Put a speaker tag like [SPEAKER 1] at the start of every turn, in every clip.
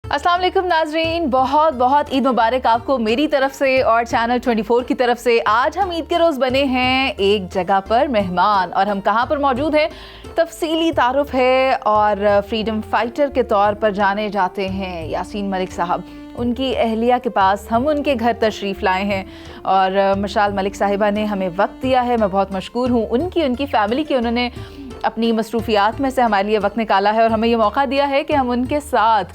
[SPEAKER 1] अस्सलाम वालेकुम नाजरीन, बहुत बहुत ईद मुबारक आपको मेरी तरफ से और चैनल 24 की तरफ से। आज हम ईद के रोज़ बने हैं एक जगह पर मेहमान, और हम कहाँ पर मौजूद हैं तफसीली तारुफ है। और फ्रीडम फाइटर के तौर पर जाने जाते हैं यासीन मलिक साहब, उनकी अहलिया के पास हम उनके घर तशरीफ़ लाए हैं और मशाल मलिक साहिबा ने हमें वक्त दिया है। मैं बहुत मशकूर हूँ उनकी फ़ैमिली की, उन्होंने अपनी मसरूफियात में से हमारे लिए वक्त निकाला है और हमें ये मौका दिया है कि हम उनके साथ,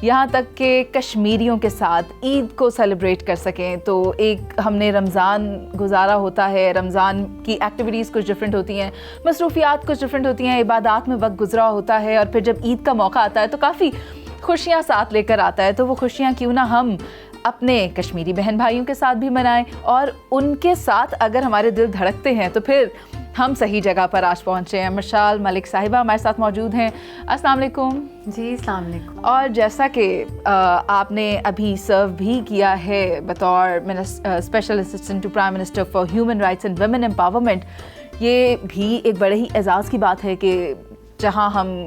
[SPEAKER 1] यहाँ तक के कश्मीरियों के साथ ईद को सेलिब्रेट कर सकें। तो एक हमने रमज़ान गुजारा होता है, रमज़ान की एक्टिविटीज़ कुछ डिफरेंट होती हैं, मसरूफियात कुछ डिफरेंट होती हैं, इबादत में वक्त गुजरा होता है, और फिर जब ईद का मौका आता है तो काफ़ी खुशियाँ साथ लेकर आता है। तो वो खुशियाँ क्यों ना हम अपने कश्मीरी बहन भाइयों के साथ भी मनाएं, और उनके साथ अगर हमारे दिल धड़कते हैं तो फिर हम सही जगह पर आज पहुँचे हैं। मशाल मलिक साहिबा हमारे साथ मौजूद हैं। अस्सलाम वालेकुम।
[SPEAKER 2] जी अस्सलाम वालेकुम।
[SPEAKER 1] और जैसा कि आपने अभी सर्व भी किया है बतौर special assistant to prime minister for human rights and women empowerment, ये भी एक बड़े ही एजाज़ की बात है कि जहाँ हम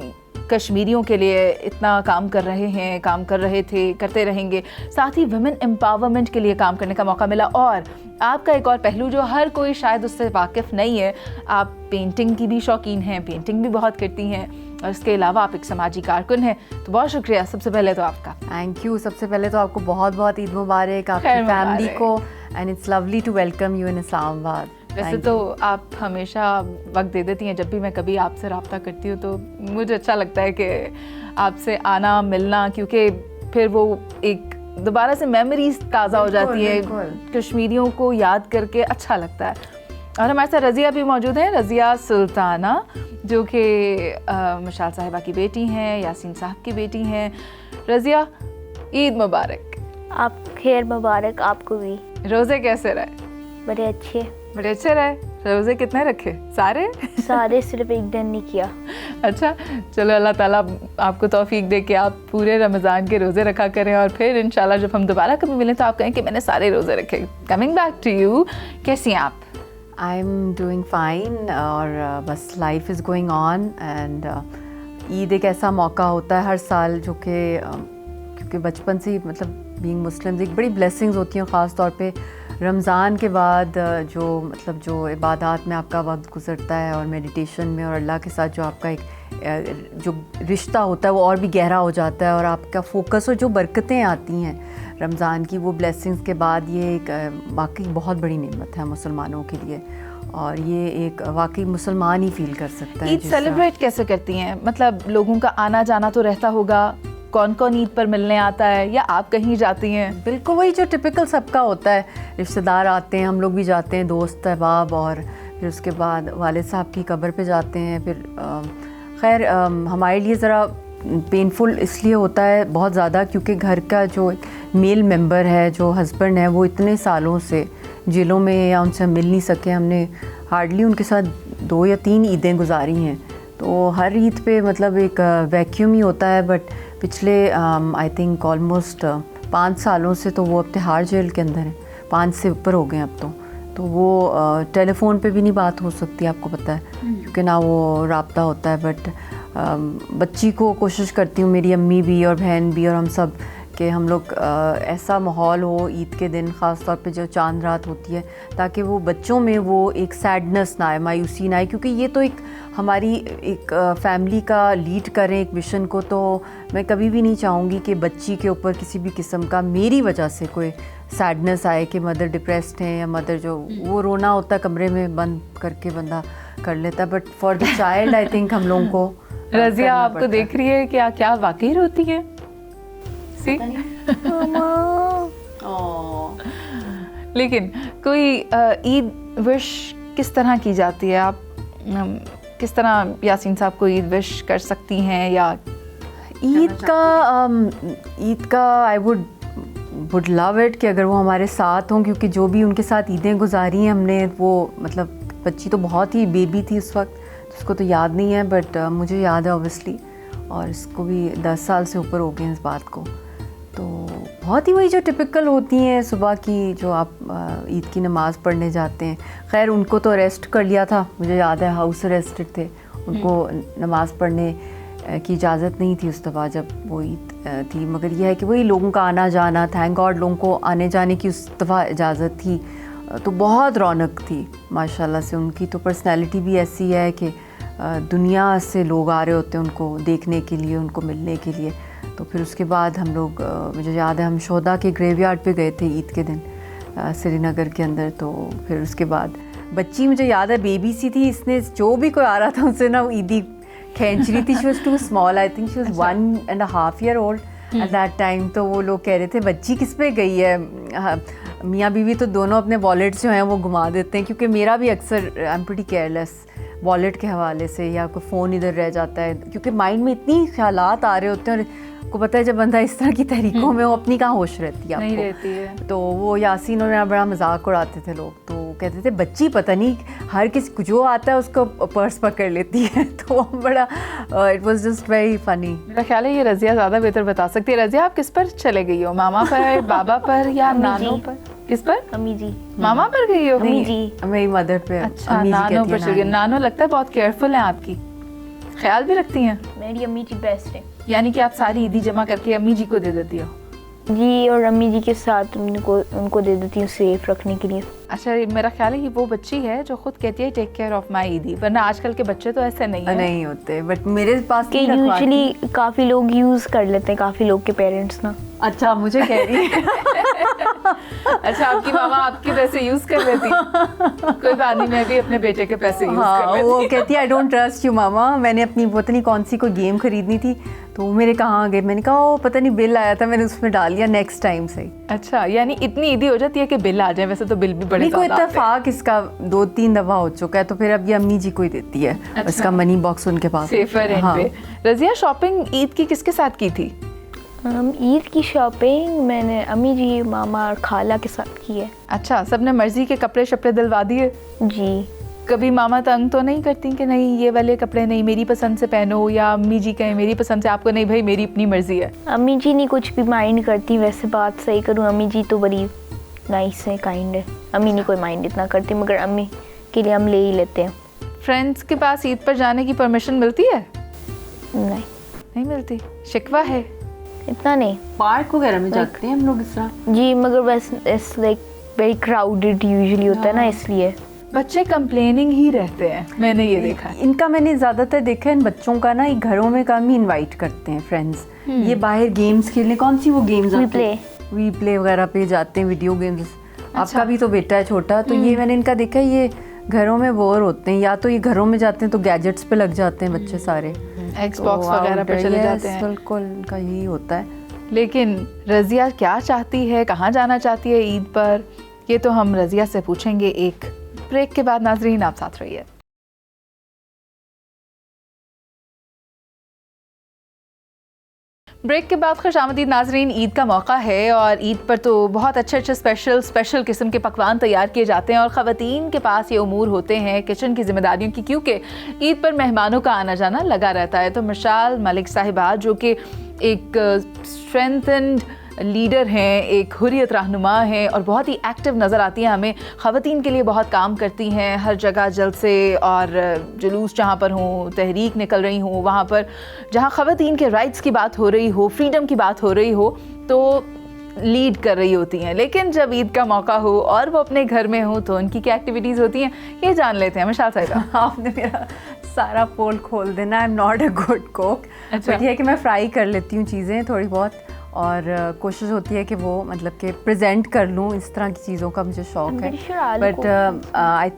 [SPEAKER 1] कश्मीरियों के लिए इतना काम कर रहे हैं, काम कर रहे थे, करते रहेंगे, साथ ही वुमेन एम्पावरमेंट के लिए काम करने का मौका मिला। और आपका एक और पहलू जो हर कोई शायद उससे वाकिफ़ नहीं है, आप पेंटिंग की भी शौकीन हैं, पेंटिंग भी बहुत करती हैं, और इसके अलावा आप एक समाजी कारकुन हैं। तो बहुत शुक्रिया सबसे पहले तो आपका।
[SPEAKER 2] Thank you. सबसे पहले तो आपको बहुत बहुत ईद मुबारक, आपकी फैमिली को, and it's lovely to welcome you in Islamabad.
[SPEAKER 1] वैसे तो आप हमेशा वक्त दे देती हैं, जब भी मैं कभी आपसे रब्ता करती हूँ तो मुझे अच्छा लगता है कि आपसे आना मिलना, क्योंकि फिर वो एक दोबारा से मेमोरीज ताज़ा हो जाती है, कश्मीरियों को याद करके अच्छा लगता है। और हमारे साथ रज़िया भी मौजूद हैं, रज़िया सुल्ताना, जो कि मशाल साहिबा की बेटी हैं, यासीन साहब की बेटी हैं। रज़िया, ईद मुबारक।
[SPEAKER 3] आप खैर मुबारक आपको भी।
[SPEAKER 1] रोज़े कैसे रहे?
[SPEAKER 3] बड़े अच्छे
[SPEAKER 1] रहे। रोज़े कितने रखे? सारे
[SPEAKER 3] सिर्फ एक दिन नहीं किया।
[SPEAKER 1] अच्छा, चलो अल्लाह ताला आपको तौफीक दे कि आप पूरे रमज़ान के रोज़े रखा करें, और फिर इंशाल्लाह जब हम दोबारा कभी मिलें तो आप कहें कि मैंने सारे रोज़े रखे। कमिंग बैक टू यू, कैसी हैं आप?
[SPEAKER 2] आई एम डूइंग फाइन, और बस life is going on. And Eid एक ऐसा मौका होता है हर साल जो कि क्योंकि बचपन से ही मतलब बीइंग मुस्लिम्स एक बड़ी ब्लेसिंग्स होती हैं, ख़ास तौर पे रमज़ान के बाद जो इबादत में आपका वक्त गुजरता है और मेडिटेशन में, और अल्लाह के साथ जो आपका एक जो रिश्ता होता है वो और भी गहरा हो जाता है, और आपका फोकस और जो बरकतें आती हैं रमज़ान की, वो ब्लेसिंग्स के बाद ये एक वाकई बहुत बड़ी नेमत है मुसलमानों के लिए, और ये एक वाकई मुसलमान ही फील कर सकता है।
[SPEAKER 1] ईद सेलिब्रेट कैसे करती हैं? मतलब लोगों का आना जाना तो रहता होगा, कौन कौन ईद पर मिलने आता है, या आप कहीं जाती हैं?
[SPEAKER 2] बिल्कुल वही जो टिपिकल सबका होता है, रिश्तेदार आते हैं, हम लोग भी जाते हैं, दोस्त अहबाब, और फिर उसके बाद वालिद साहब की कब्र पे जाते हैं। फिर खैर हमारे लिए ज़रा पेनफुल इसलिए होता है बहुत ज़्यादा, क्योंकि घर का जो मेल मेंबर है, जो हस्बैंड है, वो इतने सालों से जेलों में या उनसे मिल नहीं सके। हमने हार्डली उनके साथ 2 या 3 ईदें गुजारी हैं, तो हर ईद पे मतलब एक वैक्यूम ही होता है। बट पिछले आई थिंक ऑलमोस्ट 5 सालों से तो वो अब तिहाड़ जेल के अंदर है, 5 से ऊपर हो गए अब तो वो टेलीफोन पे भी नहीं बात हो सकती, आपको पता है, क्योंकि ना वो राब्ता होता है। बट बच्ची को कोशिश करती हूँ, मेरी अम्मी भी और बहन भी और हम सब, कि हम लोग ऐसा माहौल हो ईद के दिन, ख़ास तौर पे जो चांद रात होती है, ताकि वो बच्चों में वो एक सैडनेस ना आए, मायूसी ना आए, क्योंकि ये तो एक हमारी एक फैमिली का लीड करें एक मिशन को। तो मैं कभी भी नहीं चाहूँगी कि बच्ची के ऊपर किसी भी किस्म का मेरी वजह से कोई सैडनेस आए कि मदर डिप्रेस्ड है, या मदर जो वो रोना होता है कमरे में बंद करके बंदा कर लेता है। But for the child I think हम लोगों को
[SPEAKER 1] रज़िया आपको देख रही है, क्या वाकई रोती है? लेकिन कोई ईद विश किस तरह की जाती है? आप किस तरह यासीन साहब को ईद विश कर सकती हैं? या
[SPEAKER 2] ईद का आई वुड लव इट कि अगर वो हमारे साथ हों, क्योंकि जो भी उनके साथ ईदें गुजारी हैं हमने, वो मतलब बच्ची तो बहुत ही बेबी थी उस वक्त, तो उसको तो याद नहीं है, बट मुझे याद है ऑब्वियसली, और इसको भी 10 साल से ऊपर हो गए इस बात को। तो बहुत ही वही जो टिपिकल होती हैं, सुबह की जो आप ईद की नमाज़ पढ़ने जाते हैं। खैर उनको तो अरेस्ट कर लिया था, मुझे याद है हाउस अरेस्टेड थे, उनको नमाज़ पढ़ने की इजाज़त नहीं थी उस दफ़ा जब वो ईद थी, मगर यह है कि वही लोगों का आना जाना, थैंक गॉड लोगों को आने जाने की उस दफ़ा इजाज़त थी, तो बहुत रौनक थी माशाल्लाह से। उनकी तो पर्सनैलिटी भी ऐसी है कि दुनिया से लोग आ रहे होते हैं उनको देखने के लिए, उनको मिलने के लिए। तो फिर उसके बाद हम लोग, मुझे याद है हम शोदा के ग्रेवयार्ड पे गए थे ईद के दिन श्रीनगर के अंदर। तो फिर उसके बाद बच्ची, मुझे याद है बेबी सी थी, इसने जो भी कोई आ रहा था उससे ना ईदी खींच रही थी। She was too small, I think she was 1.5 year old at that time. तो वो लोग कह रहे थे बच्ची किस पे गई है। मियाँ बीवी तो दोनों अपने वॉलेट जो हैं वो घुमा देते हैं, क्योंकि मेरा भी अक्सर I am pretty careless wallet के हवाले से, या कोई फ़ोन इधर रह जाता है, क्योंकि माइंड में इतनी ख्यालात आ रहे होते हैं। और को पता है जब बंदा इस तरह की तहरीकों में, वो अपनी कहाँ होश रहती है,
[SPEAKER 1] नहीं रहती है।
[SPEAKER 2] तो वो यासीन और मेरा बड़ा मजाक उड़ाते थे लोग, तो कहते थे बच्ची पता नहीं हर किसी जो आता है उसको पर्स पकड़ लेती है। तो बड़ा it was just very funny.
[SPEAKER 1] मेरा ख्याल है ये रज़िया ज़्यादा बेहतर बता सकती है। रज़िया, आप किस पर चले गई हो, मामा पर, बाबा पर या नानों पर? किस पर?
[SPEAKER 3] अम्मी जी।
[SPEAKER 1] मामा पर गई हो?
[SPEAKER 3] अम्मी जी।
[SPEAKER 2] मेरी मदर पे।
[SPEAKER 1] अच्छा, नानों पर चली गई। नानों लगता है बहुत केयरफुल हैं आपकी, ख्याल भी रखती हैं।
[SPEAKER 3] मेरी अम्मी जी बेस्ट है।
[SPEAKER 1] यानी कि आप सारी ईदी जमा करके अम्मी जी को दे देती हो?
[SPEAKER 3] जी, और अम्मी जी के साथ उनको दे देती हूँ सेफ रखने के लिए।
[SPEAKER 1] अच्छा, मेरा ख्याल है ये वो बच्ची है जो खुद कहती है टेक केयर ऑफ माई ईदी, वरना आजकल के बच्चे तो ऐसे नहीं है।
[SPEAKER 2] नहीं होते, बट मेरे पास
[SPEAKER 3] कि यूजुअली काफ़ी लोग यूज़ कर लेते हैं, काफ़ी लोग के पेरेंट्स ना।
[SPEAKER 2] अच्छा, मुझे कह रही है।
[SPEAKER 1] अच्छा, आपकी मामा आपके पैसे यूज कर लेती? कोई बात नहीं, मैं भी अपने बेटे के पैसे यूज कर लेती।
[SPEAKER 2] वो कहती है आई डोंट ट्रस्ट यू मामा। मैंने अपनी पता नहीं कौन सी कोई गेम खरीदनी थी, तो मेरे कहाँ गए, मैंने कहा ओ पता नहीं बिल आया था, मैंने उसमें डाल लिया नेक्स्ट टाइम से।
[SPEAKER 1] अच्छा, यानी इतनी ईदी हो जाती है कि बिल आ जाए। वैसे तो बिल भी बड़े
[SPEAKER 2] कोई इत्तेफाक इसका 2-3 दफा हो चुका है, तो फिर अब ये अम्मी जी को ही देती है। अच्छा। इसका मनी बॉक्स उनके पास
[SPEAKER 1] सेफर एंड पे। रज़िया, शॉपिंग ईद की किसके साथ की थी?
[SPEAKER 3] ईद की शॉपिंग मैंने अम्मी जी, मामा और खाला के साथ की है।
[SPEAKER 1] अच्छा, सबने मर्जी के कपड़े शपड़े दिलवा दिए?
[SPEAKER 3] जी।
[SPEAKER 1] कभी मामा तंग तो नहीं करती कि नहीं ये वाले कपड़े नहीं, मेरी पसंद से पहनो, या अम्मी जी कहें मेरी पसंद से, आपको नहीं भाई मेरी अपनी मर्जी है?
[SPEAKER 3] अम्मी जी नहीं कुछ भी माइंड करती, वैसे बात सही करूँ अम्मी जी तो बड़ी नाइस है, काइंड है। अम्मी नहीं कोई माइंड इतना करती, मगर अम्मी के लिए हम ले ही लेते हैं।
[SPEAKER 1] फ्रेंड्स के पास ईद पर जाने की परमिशन मिलती है?
[SPEAKER 3] नहीं
[SPEAKER 1] मिलती। शिकवा है?
[SPEAKER 3] इतना नहीं।
[SPEAKER 2] पार्क वगैरह में जाते हैं हम लोग इस तरह।
[SPEAKER 3] जी, मगर बस it's like very crowded usually होता है ना, इसलिए
[SPEAKER 1] बच्चे कंप्लेनिंग ही रहते हैं, मैंने ये देखा है।
[SPEAKER 2] इनका मैंने ज़्यादातर देखा है इन बच्चों का ना, ये घरों में कम ही इनवाइट करते हैं फ्रेंड्स। ये बाहर गेम्स खेलने, कौन सी वो गेम्स वी प्ले वगैरह पे जाते हैं, वीडियो गेम्स। अच्छा। आपका भी तो बेटा है छोटा, तो ये मैंने इनका देखा है, ये घरों में बोर होते हैं, या तो ये घरों में जाते हैं तो गैजेट्स पे लग जाते हैं बच्चे सारे,
[SPEAKER 1] एक्सबॉक्स वगैरह पे चले जाते हैं।
[SPEAKER 2] बिल्कुल, इनका यही होता है।
[SPEAKER 1] लेकिन रज़िया क्या चाहती है, कहाँ जाना चाहती है ईद पर, ये तो हम रज़िया से पूछेंगे एक ब्रेक के बाद। नाज़रीन, आप साथ रहिए। ब्रेक के बाद खुशामदीद नाजरीन। ईद का मौका है और ईद पर तो बहुत अच्छे स्पेशल किस्म के पकवान तैयार किए जाते हैं और ख़वातीन के पास ये उमूर होते हैं किचन की जिम्मेदारियों की, क्योंकि ईद पर मेहमानों का आना जाना लगा रहता है। तो मिशाल मलिक साहिबा जो कि एक स्ट्रेंथन्ड लीडर हैं, एक हुर्रियत रहनुमा हैं और बहुत ही एक्टिव नज़र आती हैं हमें, ख़वातीन के लिए बहुत काम करती हैं हर जगह, जलसे और जुलूस जहाँ पर हों, तहरीक निकल रही हों, वहाँ पर जहाँ ख़वातीन के राइट्स की बात हो रही हो, फ्रीडम की बात हो रही हो, तो लीड कर रही होती हैं। लेकिन जब ईद का मौका हो और वो अपने घर में हो तो उनकी क्या एक्टिविटीज़ होती हैं, ये जान लेते हैं। मिशाल साहिबा,
[SPEAKER 2] आपने मेरा सारा पोल खोल देना। I am not a good cook.
[SPEAKER 1] अच्छा।
[SPEAKER 2] बट ये है कि मैं फ्राई कर लेती हूँ चीज़ें थोड़ी बहुत, और कोशिश होती है कि वो मतलब कि प्रेजेंट कर लूँ, इस तरह की चीज़ों का मुझे शौक़ है। बट आई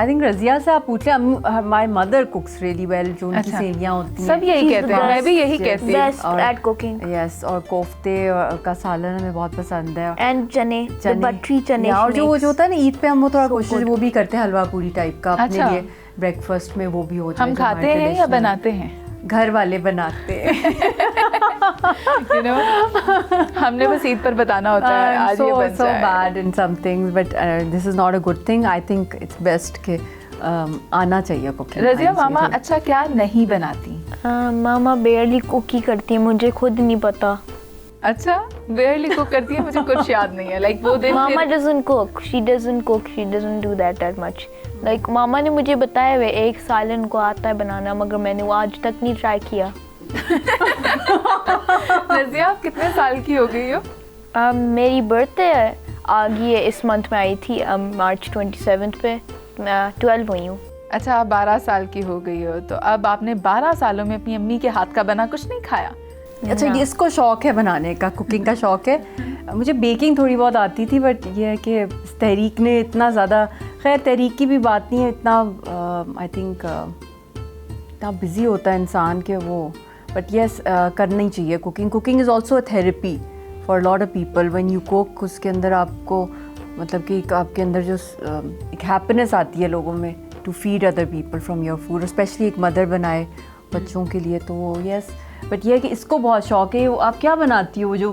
[SPEAKER 2] थिंक रज़िया से आप पूछ लें, माय मदर कुक्स रियली वेल। जो उनकी सेवियाँ होती हैं,
[SPEAKER 1] सब यही कहते हैं, मैं भी यही कहती हूँ,
[SPEAKER 3] बेस्ट एट कुकिंग।
[SPEAKER 2] यस, और कोफ्ते का सालन हमें बहुत पसंद है,
[SPEAKER 3] एंड चने बटरी चने।
[SPEAKER 2] और जो होता है ना ईद पे हम वो थोड़ा कोशिश वो भी करते हैं, हलवा पूरी टाइप का अपने
[SPEAKER 1] अच्छा।
[SPEAKER 2] लिए ब्रेकफास्ट में वो भी हो जाए।
[SPEAKER 1] हम खाते हैं या बनाते हैं?
[SPEAKER 2] घर वाले बनाते हैं।
[SPEAKER 1] You know, हमने बस ईद पर बताना होता है आज ये बन
[SPEAKER 2] so
[SPEAKER 1] जाए।
[SPEAKER 2] bad in some things, but this is not a good thing. I think it's best कि आना चाहिए कुकिंग।
[SPEAKER 1] रज़िया, मामा अच्छा क्या नहीं बनाती?
[SPEAKER 3] मामा बेयरली कुक ही करती है, मुझे खुद नहीं पता।
[SPEAKER 1] अच्छा, बेयरली कुक करती है, मुझे कुछ याद नहीं है। लाइक वो दिन
[SPEAKER 3] mama doesn't cook, she doesn't do that much. Like mama ने मुझे बताया हुआ एक सालन को आता है बनाना, मगर मैंने वो आज तक नहीं ट्राई किया।
[SPEAKER 1] रज़िया, आप कितने साल की हो गई हो?
[SPEAKER 3] मेरी बर्थडे आ गई है, इस मंथ में आई थी, मार्च 27 पे। मैं 12 हुई हूँ।
[SPEAKER 1] अच्छा, आप 12 साल की हो गई हो, तो अब आपने 12 सालों में अपनी अम्मी के हाथ का बना कुछ नहीं खाया?
[SPEAKER 2] अच्छा, ये इसको शौक है बनाने का, कुकिंग का शौक है। मुझे बेकिंग थोड़ी बहुत आती थी, बट ये है कि तहरीक ने इतना ज़्यादा, खैर तहरीक की भी बात नहीं है, इतना आई थिंक इतना बिज़ी होता है इंसान के वो, बट यस करना ही चाहिए cooking. Cooking is also a therapy for lot of people. When you cook, उसके अंदर आपको मतलब कि आपके अंदर जो एक हैप्पीनेस आती है लोगों में, to feed other people from your food, specially एक मदर बनाए बच्चों के लिए, तो वो यस। बट ये है कि इसको बहुत शौक है। आप क्या बनाती हो, वो जो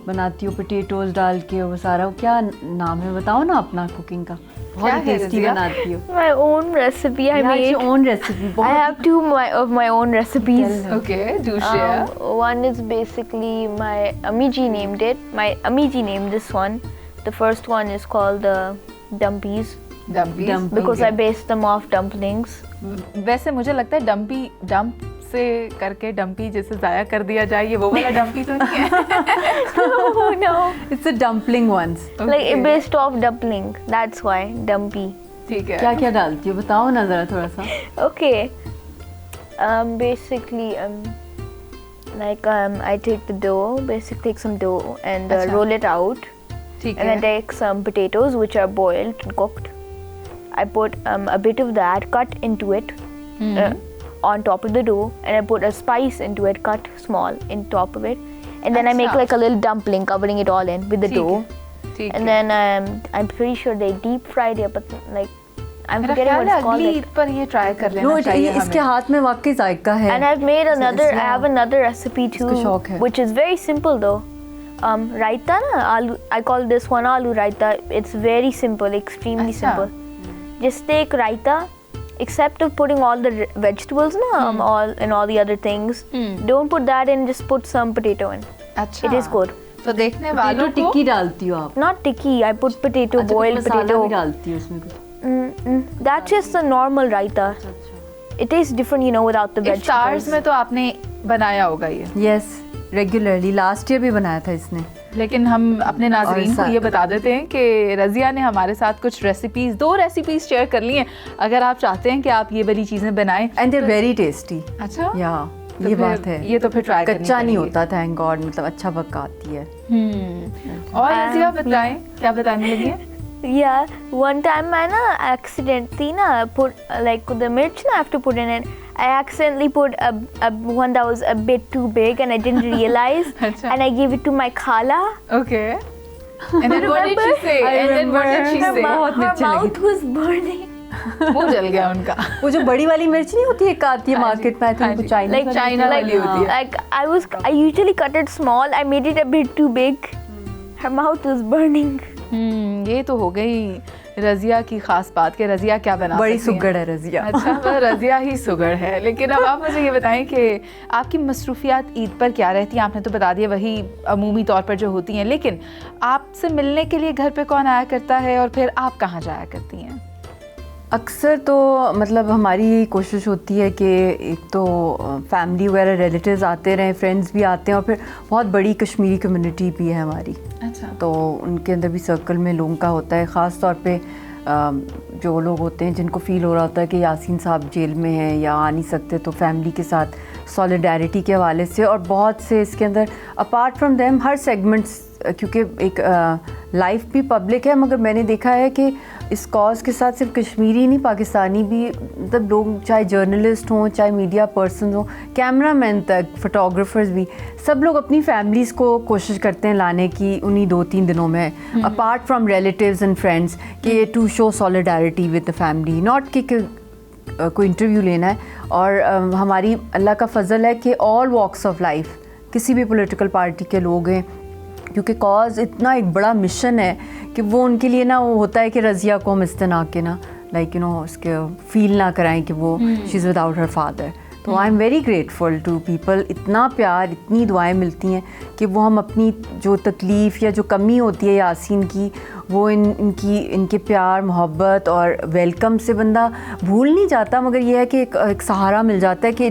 [SPEAKER 2] बनाती हो पोटैटोज डाल के, वो सारा, वो क्या नाम है बताओ ना अपना कुकिंग का? बहुत टेस्टी बनाती हो।
[SPEAKER 3] My own recipe I made.
[SPEAKER 2] your own recipe.
[SPEAKER 3] I have two of my own recipes.
[SPEAKER 1] Okay, do share.
[SPEAKER 3] One is basically my Amiji named it. My Amiji named this one. The first one is called the dumpies
[SPEAKER 1] Dumpies.
[SPEAKER 3] because I based them off dumplings.
[SPEAKER 1] वैसे मुझे लगता है dump से करके dumpy जैसे जाया कर दिया जाए, ये वो वाला डंपी तो नहीं है?
[SPEAKER 3] No.
[SPEAKER 2] It's a dumpling ones.
[SPEAKER 3] Like it based off dumpling. That's why dumpy.
[SPEAKER 1] ठीक है।
[SPEAKER 2] क्या क्या डालती हो बताओ ना ज़रा थोड़ा सा।
[SPEAKER 3] Okay. Basically, I take the dough, basically take some dough and
[SPEAKER 1] अच्छा।
[SPEAKER 3] roll it out.
[SPEAKER 1] ठीक
[SPEAKER 3] And
[SPEAKER 1] है।
[SPEAKER 3] I take some potatoes which are boiled and cooked. I put a bit of that cut into it on top of the dough, and I put a spice into it cut small in top of it, and then I make
[SPEAKER 1] अच्छा।
[SPEAKER 3] like a little dumpling covering it all in with the
[SPEAKER 1] ठीक
[SPEAKER 3] dough.
[SPEAKER 1] है, ठीक
[SPEAKER 3] And
[SPEAKER 1] है।
[SPEAKER 3] then I'm pretty sure they deep fried it, but like I'm
[SPEAKER 1] मेरा
[SPEAKER 3] forgetting
[SPEAKER 1] ख्याल
[SPEAKER 3] what
[SPEAKER 1] है
[SPEAKER 3] it's called.
[SPEAKER 1] अगली
[SPEAKER 3] Like.
[SPEAKER 1] Eid पर ये ट्राई कर लेना
[SPEAKER 2] No,
[SPEAKER 1] चाहिए
[SPEAKER 2] इसके
[SPEAKER 1] हमें।
[SPEAKER 2] हाथ में वाकई जायका है।
[SPEAKER 3] And I've made another. I have another recipe too,
[SPEAKER 2] इसको शौक है।
[SPEAKER 3] which is very simple though. Raita na aloo. I call this one aloo raita. It's very simple, extremely
[SPEAKER 1] अच्छा।
[SPEAKER 3] simple. Just take raita, except of putting all the vegetables na, all and all the other things. Don't put that in. Just put some potato in.
[SPEAKER 1] अच्छा,
[SPEAKER 3] It is good.
[SPEAKER 1] तो देखने
[SPEAKER 2] potato
[SPEAKER 1] वालों को
[SPEAKER 2] टिक्की डालती हो आप?
[SPEAKER 3] Not tikki. I put potato,
[SPEAKER 2] अच्छा,
[SPEAKER 3] boiled
[SPEAKER 2] कुछ मसाला भी
[SPEAKER 3] potato.
[SPEAKER 2] डालती हो उसमें कुछ?
[SPEAKER 3] That's just the normal raita. It tastes different, you know, without the
[SPEAKER 1] इफ्तार्स
[SPEAKER 3] vegetables.
[SPEAKER 1] में तो आपने बनाया होगा ये,
[SPEAKER 2] यस, रेगुलरली लास्ट ईयर भी बनाया था इसने।
[SPEAKER 1] लेकिन हम अपने नाज़रीन को
[SPEAKER 2] और
[SPEAKER 1] ये बता देते हैं कि रज़िया ने हमारे साथ कुछ रेसिपीज़, 2 रेसिपीज़ शेयर कर ली हैं। अगर आप चाहते हैं कि आप ये वाली चीज़ें बनाएं,
[SPEAKER 2] एंड दे वेरी टेस्टी।
[SPEAKER 1] अच्छा,
[SPEAKER 2] या
[SPEAKER 1] तो
[SPEAKER 2] ये
[SPEAKER 1] फिर
[SPEAKER 2] बात है,
[SPEAKER 1] ये तो फिर ट्राई करनी
[SPEAKER 2] कच्चा नहीं
[SPEAKER 1] पड़ेगी।
[SPEAKER 2] होता, थैंक गॉड, मतलब अच्छा पक्का आती है।
[SPEAKER 1] और रज़िया बताएं, क्या बताने लगी हैं?
[SPEAKER 3] Yeah, one time I accidentally put like the mirch I have to put in it. I accidentally put a one that was a bit too big and I didn't realize,
[SPEAKER 1] अच्छा।
[SPEAKER 3] and I gave it to my khala.
[SPEAKER 1] Okay. And then what did she say? And then what did she say?
[SPEAKER 2] बहुत
[SPEAKER 3] Her
[SPEAKER 2] मिर्ची लगी
[SPEAKER 3] mouth was burning.
[SPEAKER 1] मुंह जल गया उनका।
[SPEAKER 2] वो जो बड़ी वाली मिर्च नहीं होती है, एक आती है
[SPEAKER 1] हाँ जी,
[SPEAKER 2] मार्केट में, आई
[SPEAKER 1] हाँ
[SPEAKER 2] थिंक
[SPEAKER 1] जी।
[SPEAKER 2] चाइना
[SPEAKER 3] Like
[SPEAKER 1] China वाली होती है।
[SPEAKER 3] Like I usually cut it small. I made it a bit too big. Her mouth was burning.
[SPEAKER 1] ये तो हो गई रज़िया की खास बात कि रज़िया क्या बना
[SPEAKER 2] बड़ी
[SPEAKER 1] सकती हैं।
[SPEAKER 2] सुगड़ है रज़िया।
[SPEAKER 1] अच्छा, वह रज़िया ही सुगड़ है। लेकिन अब आप मुझे ये बताएं कि आपकी मसरूफियात ईद पर क्या रहती हैं? आपने तो बता दिया वही अमूमी तौर पर जो होती हैं, लेकिन आपसे मिलने के लिए घर पे कौन आया करता है और फिर आप कहाँ जाया करती हैं?
[SPEAKER 2] अक्सर तो मतलब हमारी कोशिश होती है कि एक तो फैमिली वगैरह रिलेटिव्स आते रहें, फ्रेंड्स भी आते हैं, और फिर बहुत बड़ी कश्मीरी कम्युनिटी भी है हमारी,
[SPEAKER 1] अच्छा,
[SPEAKER 2] तो उनके अंदर भी सर्कल में लोगों का होता है। ख़ास तौर पे जो लोग होते हैं जिनको फ़ील हो रहा होता है कि यासीन साहब जेल में हैं या आ नहीं सकते, तो फैमिली के साथ सॉलिडारिटी के हवाले से, और बहुत से इसके अंदर apart from them her segments, क्योंकि एक लाइफ भी पब्लिक है, मगर मैंने देखा है कि इस कॉज के साथ सिर्फ कश्मीरी नहीं, पाकिस्तानी भी, मतलब लोग चाहे जर्नलिस्ट हों, चाहे मीडिया पर्सन हों, कैमरामैन तक, फोटोग्राफर्स भी, सब लोग अपनी फैमिलीज़ को कोशिश करते हैं लाने की उन्हीं 2-3 दिनों में, apart from relatives and friends, कि to show solidarity with the family, not कि कोई इंटरव्यू लेना है। और हमारी अल्लाह का फ़ज़ल है कि ऑल वॉक्स ऑफ लाइफ, किसी भी पॉलिटिकल पार्टी के लोग हैं, क्योंकि कॉज इतना एक बड़ा मिशन है कि वो उनके लिए ना वो होता है कि रज़िया को हम इस्तना के ना लाइक यू नो उसके फील ना कराएं कि वो she is without her father. तो I am very grateful to people, इतना प्यार, इतनी दुआएं मिलती हैं कि वो हम अपनी जो तकलीफ़ या जो कमी होती है यासीन की, वो इनके प्यार मोहब्बत और वेलकम से बंदा भूल नहीं जाता, मगर ये है कि एक सहारा मिल जाता है कि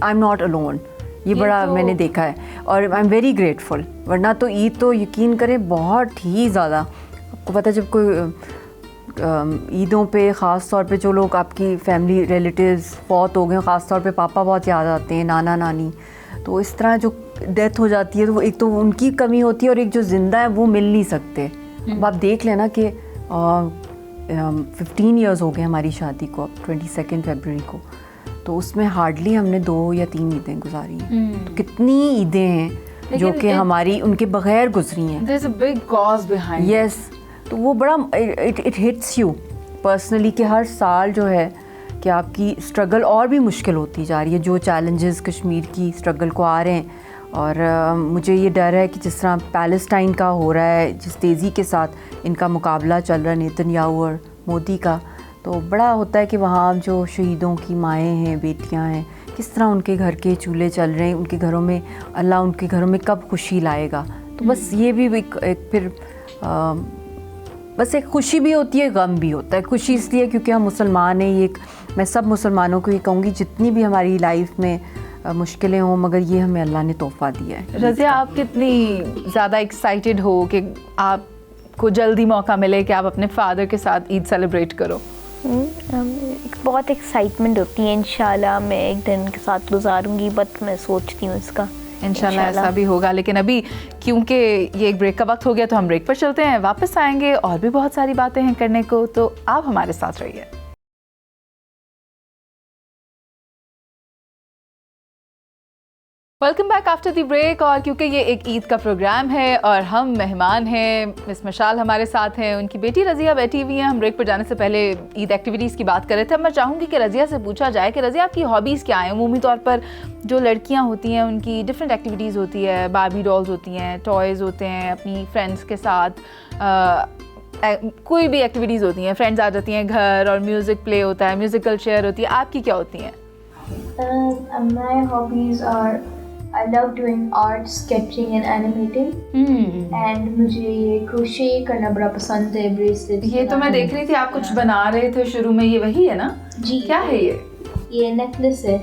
[SPEAKER 2] आई एम नॉट अलोन। ये बड़ा
[SPEAKER 1] तो-
[SPEAKER 2] मैंने देखा है और आई एम वेरी ग्रेटफुल। वरना तो ईद तो यकीन करें बहुत ही ज़्यादा, आपको पता है जब कोई ईदों पे ख़ास तौर पे जो लोग आपकी फैमिली रिलेटिव्स फौत हो गए, ख़ास तौर पे पापा बहुत याद आते हैं, नाना नानी, तो इस तरह जो डेथ हो जाती है तो वो एक तो उनकी कमी होती है और एक जो ज़िंदा है वो मिल नहीं सकते। अब आप देख लेना कि 15 इयर्स हो गए हमारी शादी को, अब 22 फरवरी को, तो उसमें हार्डली हमने 2 या 3 ईदें गुजारी हैं। तो कितनी ईदें हैं जो कि हमारी उनके बगैर गुजरी हैं।
[SPEAKER 1] There's a big cause behind it.
[SPEAKER 2] Yes, तो वो बड़ा इट हिट्स यू पर्सनली कि हर साल जो है कि आपकी स्ट्रगल और भी मुश्किल होती जा रही है, जो चैलेंजेस कश्मीर की स्ट्रगल को आ रहे हैं। और मुझे ये डर है कि जिस तरह पैलेस्टाइन का हो रहा है, जिस तेज़ी के साथ इनका मुकाबला चल रहा है नेतन्याहू और मोदी का, तो बड़ा होता है कि वहाँ जो शहीदों की माएँ हैं, बेटियाँ हैं, किस तरह उनके घर के चूल्हे चल रहे हैं, उनके घरों में अल्लाह उनके घरों में कब खुशी लाएगा। तो बस ये भी एक फिर बस एक खुशी भी होती है, गम भी होता है। खुशी इसलिए क्योंकि हम मुसलमान हैं, ये मैं सब मुसलमानों को ये कहूँगी जितनी भी हमारी लाइफ में मुश्किलें हों, मगर ये हमें अल्लाह ने तोहफ़ा दिया है।
[SPEAKER 1] रज़िया, आप कितनी ज़्यादा एक्साइटेड हो कि आपको जल्दी मौका मिले कि आप अपने फादर के साथ ईद सेलिब्रेट करो?
[SPEAKER 3] एक बहुत एक्साइटमेंट होती है। इंशाल्लाह मैं एक दिन के साथ गुजारूंगी, बट मैं सोचती हूँ इसका।
[SPEAKER 1] इंशाल्लाह ऐसा भी होगा। लेकिन अभी क्योंकि ये एक ब्रेक का वक्त हो गया तो हम ब्रेक पर चलते हैं, वापस आएंगे और भी बहुत सारी बातें हैं करने को, तो आप हमारे साथ रहिए। Welcome back after the break. और क्योंकि ये एक ईद का प्रोग्राम है और हम मेहमान हैं, मिस मशाल हमारे साथ हैं, उनकी बेटी रज़िया बैठी हुई हैं। हम ब्रेक पर जाने से पहले ईद एक्टिविटीज़ की बात कर रहे थे। अब मैं चाहूँगी कि रज़िया से पूछा जाए कि रज़िया आपकी हॉबीज़ क्या हैं? उमूमी तौर पर जो लड़कियाँ होती हैं उनकी डिफरेंट एक्टिविटीज़ होती है, बार्बी डॉल्स होती हैं, टॉयज़ होते हैं, अपनी फ्रेंड्स के साथ कोई भी एक्टिविटीज़ होती हैं, फ्रेंड्स आ जाती हैं घर और म्यूज़िक प्ले होता है, म्यूज़िकल चेयर होती है। आपकी क्या होती हैं?
[SPEAKER 4] My hobbies are I love doing art, sketching and animating. And मुझे ये crochet करना बड़ा पसंद है, bracelets।
[SPEAKER 1] ये तो मैं देख रही थी आप कुछ बना रहे थे शुरू में, ये वही है ना?
[SPEAKER 4] जी।
[SPEAKER 1] क्या है ये?
[SPEAKER 4] ये नेकलेस है।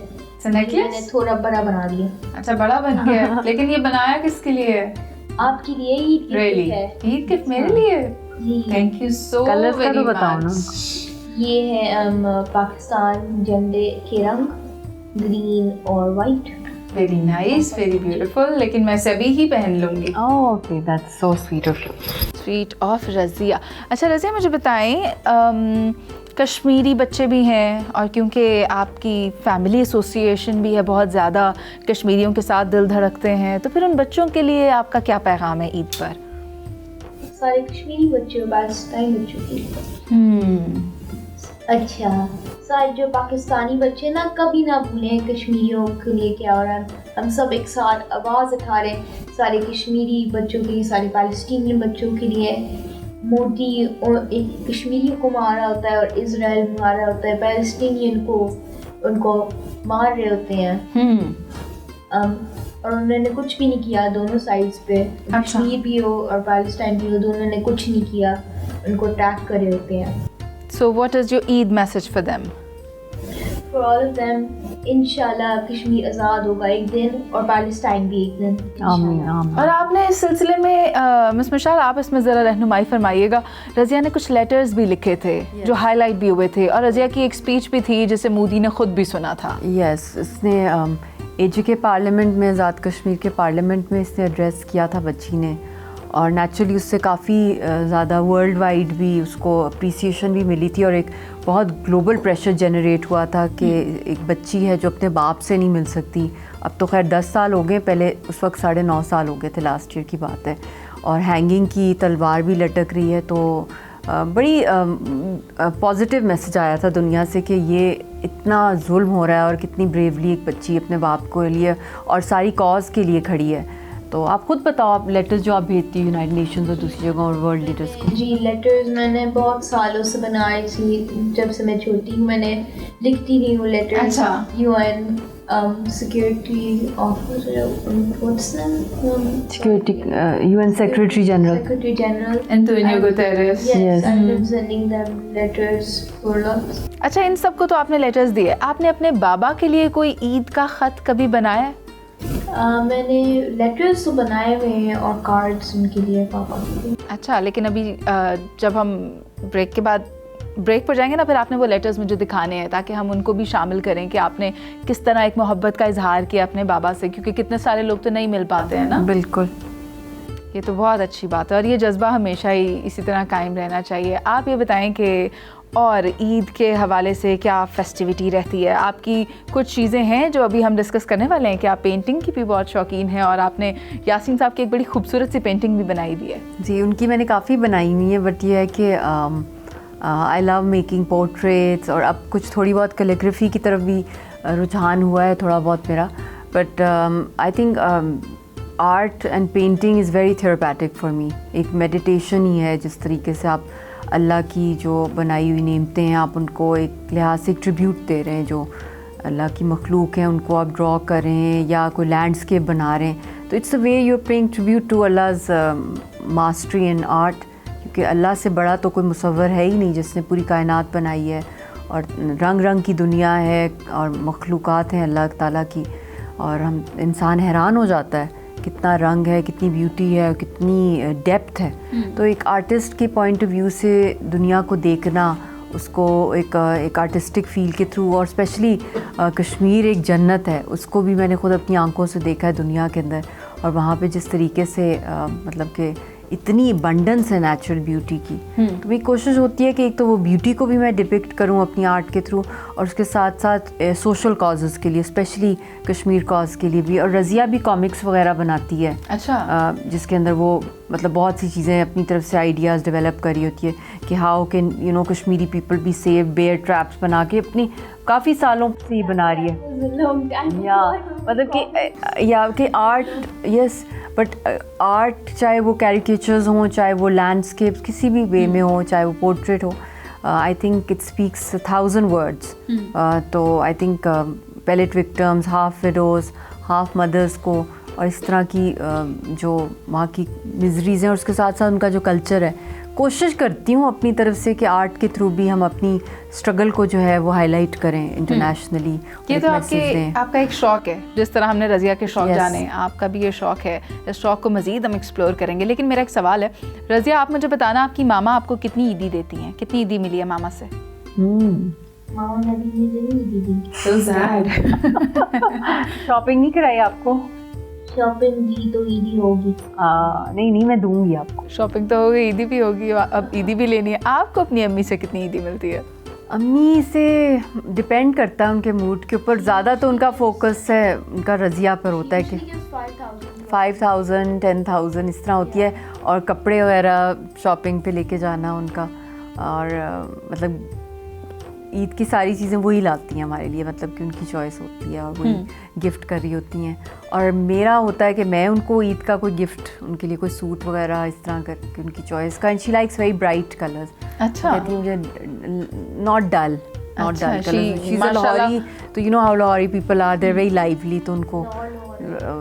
[SPEAKER 1] नेकलेस?
[SPEAKER 4] मैंने थोड़ा बड़ा बना दिया।
[SPEAKER 1] अच्छा, बड़ा बन गया। लेकिन ये बनाया किसके लिए है?
[SPEAKER 4] आपके लिए ईद
[SPEAKER 1] Really?
[SPEAKER 4] है।
[SPEAKER 1] ईद गिफ्ट मेरे लिए?
[SPEAKER 4] जी।
[SPEAKER 1] थैंक यू सो
[SPEAKER 2] कलर्स का
[SPEAKER 1] वेरी
[SPEAKER 2] तो बताओ ना।
[SPEAKER 1] मच।
[SPEAKER 4] ये है पाकिस्तान झंडे के रंग, ग्रीन और white.
[SPEAKER 1] Very nice, very beautiful. लेकिन मैं सभी ही पहन लूंगी।
[SPEAKER 2] Okay, that's so sweet of you.
[SPEAKER 1] Sweet of Razia. अच्छा रज़िया, मुझे बताएं, कश्मीरी बच्चे भी हैं और क्योंकि आपकी फैमिली एसोसिएशन भी है, बहुत ज़्यादा कश्मीरियों के साथ दिल धड़कते हैं, तो फिर उन बच्चों के लिए आपका क्या पैगाम है ईद पर?
[SPEAKER 4] सारे कश्मीरी बच्चे और पाकिस्तानी बच्चों के लिए। अच्छा, सारे जो पाकिस्तानी बच्चे ना कभी ना भूलें कश्मीरियों के लिए क्या हो रहा है। हम सब एक साथ आवाज़ उठा रहे हैं, सारे कश्मीरी बच्चों के लिए, सारे पैलेस्टीनियन बच्चों के लिए। मोदी और एक कश्मीरियों को मार रहा होता है और इजराइल मार रहा होता है, पैलेस्टीनियन को उनको मार रहे होते हैं। और उन्होंने कुछ भी नहीं किया दोनों साइड्स पे। कश्मीर भी हो और पैलेस्टाइन भी हो, दोनों ने कुछ नहीं किया, उनको अटैक कर रहे होते हैं।
[SPEAKER 1] So what is your Eid message for them?
[SPEAKER 4] For all of them, इंशाल्लाह कश्मीर आज़ाद होगा एक दिन और पैलेस्टाइन भी एक दिन।
[SPEAKER 2] आमीन आमीन।
[SPEAKER 1] और आपने इस सिलसिले में मिस मशाल, आप इसमें ज़रा रहनुमाई फरमाइएगा। रज़िया ने कुछ लेटर्स भी लिखे थे जो हाईलाइट भी हुए थे, और रज़िया की एक स्पीच भी थी जिसे मोदी ने खुद भी सुना था।
[SPEAKER 2] यस, इसने एजे के पार्लियामेंट में, आज़ाद कश्मीर के पार्लियामेंट में इसने एड्रेस किया था बच्ची ने, और नेचुरली उससे काफ़ी ज़्यादा वर्ल्ड वाइड भी उसको अप्रिसिएशन भी मिली थी, और एक बहुत ग्लोबल प्रेशर जनरेट हुआ था कि एक बच्ची है जो अपने बाप से नहीं मिल सकती। अब तो खैर 10 साल हो गए, पहले उस वक्त 9.5 साल हो गए थे, लास्ट ईयर की बात है, और हैंगिंग की तलवार भी लटक रही है। तो बड़ी पॉजिटिव मैसेज आया था दुनिया से कि ये इतना जुल्म हो रहा है और कितनी ब्रेवली एक बच्ची अपने बाप को लिए और सारी कॉज के लिए खड़ी है। तो आप खुद बताओ, आप लेटर्स जो आप भेजती है यूनाइटेड नेशंस और दूसरी जगह और वर्ल्ड लीडर्स को?
[SPEAKER 4] जी, लेटर्स मैंने बहुत सालों से बनाई थी, जब से मैं छोटी हूँ मैंने लिखती रही हूँ लेटर्स।
[SPEAKER 1] अच्छा।
[SPEAKER 4] UN security officer,
[SPEAKER 2] security UN secretary general.
[SPEAKER 4] Secretary general
[SPEAKER 1] Antonio Guterres.
[SPEAKER 4] Yes, I've been sending them letters for lots.
[SPEAKER 1] अच्छा, इन सबको तो आपने लेटर्स दिए, आपने अपने बाबा के लिए कोई ईद का ख़त कभी बनाया?
[SPEAKER 4] मैंने लेटर्स तो बनाए हुए हैं और कार्ड्स उनके लिए, पापा के लिए।
[SPEAKER 1] अच्छा, लेकिन अभी जब हम ब्रेक के बाद ब्रेक पर जाएंगे ना, फिर आपने वो लेटर्स मुझे दिखाने हैं ताकि हम उनको भी शामिल करें कि आपने किस तरह एक मोहब्बत का इजहार किया अपने बाबा से, क्योंकि कितने सारे लोग तो नहीं मिल पाते हैं ना।
[SPEAKER 2] बिल्कुल,
[SPEAKER 1] ये तो बहुत अच्छी बात है और ये जज्बा हमेशा ही इसी तरह कायम रहना चाहिए। आप ये बताएं कि और ईद के हवाले से क्या फेस्टिविटी रहती है आपकी? कुछ चीज़ें हैं जो अभी हम डिस्कस करने वाले हैं कि आप पेंटिंग की भी बहुत शौकीन हैं और आपने यासीन साहब की एक बड़ी खूबसूरत सी पेंटिंग भी बनाई हुई है।
[SPEAKER 2] जी, उनकी मैंने काफ़ी बनाई हुई है, बट ये है कि आई लव मेकिंग पोर्ट्रेट्स, और अब कुछ थोड़ी बहुत कैलीग्राफी की तरफ भी रुझान हुआ है थोड़ा बहुत मेरा। But I think art and painting is very therapeutic for me. एक मेडिटेशन ही है, जिस तरीके से आप अल्लाह की जो बनाई हुई नेमतें हैं आप उनको एक लिहाज से ट्रिब्यूट दे रहे हैं, जो अल्लाह की मखलूक हैं उनको आप ड्रॉ कर रहे हैं या कोई लैंडस्केप बना रहे हैं, तो it's a way you are paying tribute to अल्लाह's मास्टरी इन आर्ट, क्योंकि अल्लाह से बड़ा तो कोई मुसव्वर है ही नहीं जिसने पूरी कायनात बनाई है, और रंग रंग की दुनिया है और मखलूक़ात हैं अल्लाह ताला की, और हम इंसान हैरान हो जाता है कितना रंग है, कितनी ब्यूटी है, कितनी डेप्थ है। तो एक आर्टिस्ट के पॉइंट ऑफ व्यू से दुनिया को देखना, उसको एक आर्टिस्टिक फील के थ्रू, और स्पेशली कश्मीर एक जन्नत है, उसको भी मैंने ख़ुद अपनी आंखों से देखा है दुनिया के अंदर, और वहाँ पे जिस तरीके से मतलब कि इतनी अबंडेंस है नेचुरल ब्यूटी की, तो मेरी कोशिश होती है कि एक तो वो ब्यूटी को भी मैं डिपिक्ट करूं अपनी आर्ट के थ्रू, और उसके साथ साथ सोशल कॉजेज़ के लिए, स्पेशली कश्मीर कॉज के लिए भी। और रज़िया भी कॉमिक्स वगैरह बनाती है,
[SPEAKER 1] अच्छा,
[SPEAKER 2] जिसके अंदर वो मतलब बहुत सी चीज़ें अपनी तरफ से आइडियाज़ डेवलप करी होती है कि how can you know Kashmiri people be save, bear traps बना के अपनी काफ़ी सालों से ही बना रही है। या मतलब कि आर्ट, यस, बट आर्ट चाहे वो कैरिकेचर्स हों, चाहे वो लैंडस्केप्स किसी भी वे में हो, चाहे वो पोर्ट्रेट हो, I think it speaks 1000 words. तो I think pellet victims, half widows, half mothers को, और इस तरह की जो वहाँ की मिजरीज़ हैं, और उसके साथ साथ उनका जो कल्चर है, कोशिश करती हूँ अपनी तरफ से कि आर्ट के थ्रू भी हम अपनी स्ट्रगल को जो है वो हाईलाइट करें इंटरनेशनली।
[SPEAKER 1] ये तो आपका एक शौक़ है, जिस तरह हमने रज़िया के शौक़ जाने, आपका भी ये शौक़ है। इस शौक़ को मज़ीद हम एक्सप्लोर करेंगे, लेकिन मेरा एक सवाल है रज़िया, आप मुझे बताना आपकी मामा आपको कितनी ईदी देती हैं? कितनी ईदी मिली है मामा से?
[SPEAKER 4] मामा ने भी मुझे नहीं दी।
[SPEAKER 1] So sad।
[SPEAKER 2] शॉपिंग नहीं कराई आपको?
[SPEAKER 4] शॉपिंग दी तो ईदी होगी।
[SPEAKER 2] नहीं, मैं दूंगी आपको।
[SPEAKER 1] शॉपिंग तो हो गई, ईदी भी होगी, अब ईदी भी लेनी है। आपको अपनी अम्मी से कितनी ईदी मिलती है?
[SPEAKER 2] अम्मी से डिपेंड करता है उनके मूड के ऊपर, ज़्यादा तो उनका फोकस है उनका रज़िया पर होता है कि 5000 10,000 इस तरह होती है, और कपड़े वगैरह शॉपिंग पे लेके जाना उनका, और मतलब ईद की सारी चीज़ें वही लाती हैं हमारे लिए, मतलब कि उनकी चॉइस होती है और वही गिफ्ट कर रही होती हैं। और मेरा होता है कि मैं उनको ईद का कोई गिफ्ट, उनके लिए कोई सूट वगैरह इस तरह करके उनकी चॉइस का, and she likes very bright colours.
[SPEAKER 1] अच्छा,
[SPEAKER 2] कहती मुझे not dull colours, she is a Lahori, तो you know how Lahori people are, they are very lively, तो उनको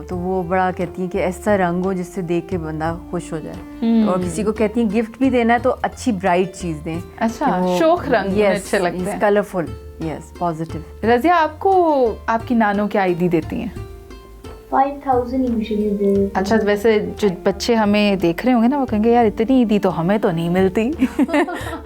[SPEAKER 2] तो वो बड़ा कहती हैं कि ऐसा रंग हो जिससे देख के बंदा खुश हो जाए। और किसी को कहती हैं गिफ्ट भी देना है तो अच्छी ब्राइट चीज़ दें।
[SPEAKER 1] अच्छा, शोख रंग अच्छे लगते हैं,
[SPEAKER 2] कलरफुल, यस, पॉजिटिव।
[SPEAKER 1] रज़िया, आपको आपकी नानो क्या ईदी देती हैं?
[SPEAKER 4] 5000 यूजुअली दे।
[SPEAKER 1] अच्छा, वैसे जो बच्चे हमें देख रहे होंगे ना, वो कहेंगे यार इतनी ईदी तो हमें तो नहीं मिलती।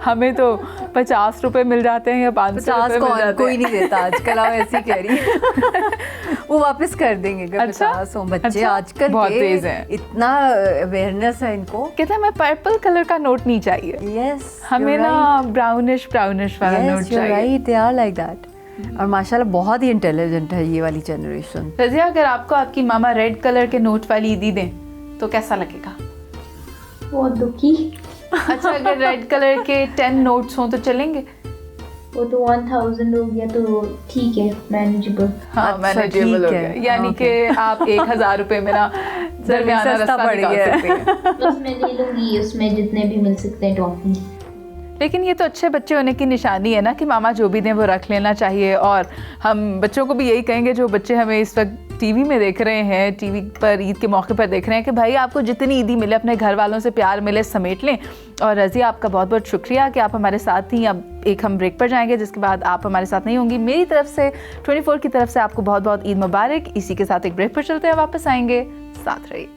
[SPEAKER 1] हमें तो 50 रुपए मिल जाते हैं या 500 रुपए मिल जाते हैं।
[SPEAKER 2] कोई नहीं देता आजकल, आप ऐसी कह रही। वो वापस कर देंगे।
[SPEAKER 1] अच्छा,
[SPEAKER 2] 50 बच्चे
[SPEAKER 1] अच्छा,
[SPEAKER 2] आजकल
[SPEAKER 1] बहुत तेज हैं,
[SPEAKER 2] इतना अवेयरनेस है इनको।
[SPEAKER 1] कहते हैं हमें पर्पल कलर का नोट नहीं चाहिए,
[SPEAKER 2] यस,
[SPEAKER 1] हमें ना ब्राउनिश वाला नोट चाहिए।
[SPEAKER 2] Right, they are like that. और माशाल्लाह बहुत ही इंटेलिजेंट है ये वाली जनरेशन।
[SPEAKER 1] रज़िया, अगर आपको आपकी मामा रेड कलर के नोट वाली ईदी दें तो कैसा लगेगा?
[SPEAKER 4] बहुत दुखी।
[SPEAKER 1] अच्छा, अगर रेड कलर के 10 नोट्स हों तो चलेंगे?
[SPEAKER 4] वो तो 1000 हो गया तो ठीक है, मैनेजेबल।
[SPEAKER 1] हाँ,
[SPEAKER 2] अच्छा,
[SPEAKER 1] मैनेजेबल हो गया, यानी कि आप 1000 रुपए में ना दरमियाना रास्ता
[SPEAKER 2] पड़
[SPEAKER 1] निकाल
[SPEAKER 2] गया।
[SPEAKER 1] सकते हैं।
[SPEAKER 4] बस मैं ले लूँगी उसमें जितने भी मिल सकते हैं टॉफी।
[SPEAKER 1] लेकिन ये तो अच्छे बच्चे होने की निशानी है ना कि मामा जो भी दें वो रख लेना चाहिए, और हम बच्चों को भी यही कहेंगे जो बच्चे हमें इस वक्त टीवी में देख रहे हैं, टीवी पर ईद के मौके पर देख रहे हैं कि भाई आपको जितनी ईदी मिले, अपने घर वालों से प्यार मिले, समेट लें। और रज़िया, आपका बहुत बहुत शुक्रिया कि आप हमारे साथ थी। अब एक हम ब्रेक पर जाएंगे, जिसके बाद आप हमारे साथ नहीं होंगी। मेरी तरफ से 24 की तरफ से आपको बहुत बहुत ईद मुबारक। इसी के साथ एक ब्रेक पर चलते हैं, वापस आएंगे, साथ रहिए।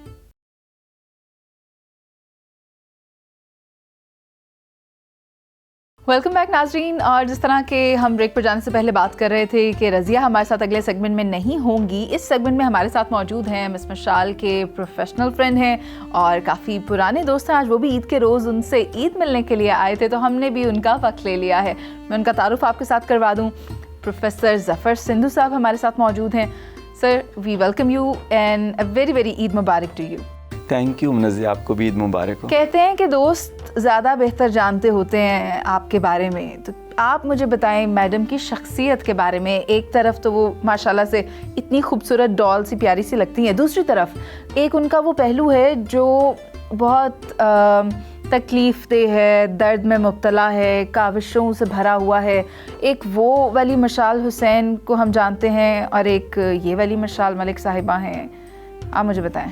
[SPEAKER 1] वेलकम बैक नाजरीन। और जिस तरह के हम ब्रेक पर जाने से पहले बात कर रहे थे कि रज़िया हमारे साथ अगले सेगमेंट में नहीं होंगी, इस सेगमेंट में हमारे साथ मौजूद हैं मिस मशाल के प्रोफेशनल फ्रेंड हैं और काफ़ी पुराने दोस्त हैं। आज वो भी ईद के रोज़ उनसे ईद मिलने के लिए आए थे, तो हमने भी उनका वक्त ले लिया है। मैं उनका तारुफ आपके साथ करवा दूँ। प्रोफेसर ज़फ़र सिंधु साहब हमारे साथ मौजूद हैं। Sir, we welcome you and a very very Eid Mubarak to you.
[SPEAKER 5] Thank you Munazzia, आपको भी ईद मुबारक हो।
[SPEAKER 1] कहते हैं कि दोस्त ज़्यादा बेहतर जानते होते हैं आपके बारे में, तो आप मुझे बताएं मैडम की शख्सियत के बारे में। एक तरफ तो वो माशाल्लाह से इतनी खूबसूरत डॉल सी प्यारी सी लगती हैं, दूसरी तरफ एक उनका वो पहलू है जो बहुत तकलीफ़ देह है, दर्द में मुब्तला है, काविशों से भरा हुआ है। एक वो वाली मशाल हुसैन को हम जानते हैं और एक ये वाली मशाल मलिक साहिबा हैं। आप मुझे बताएं।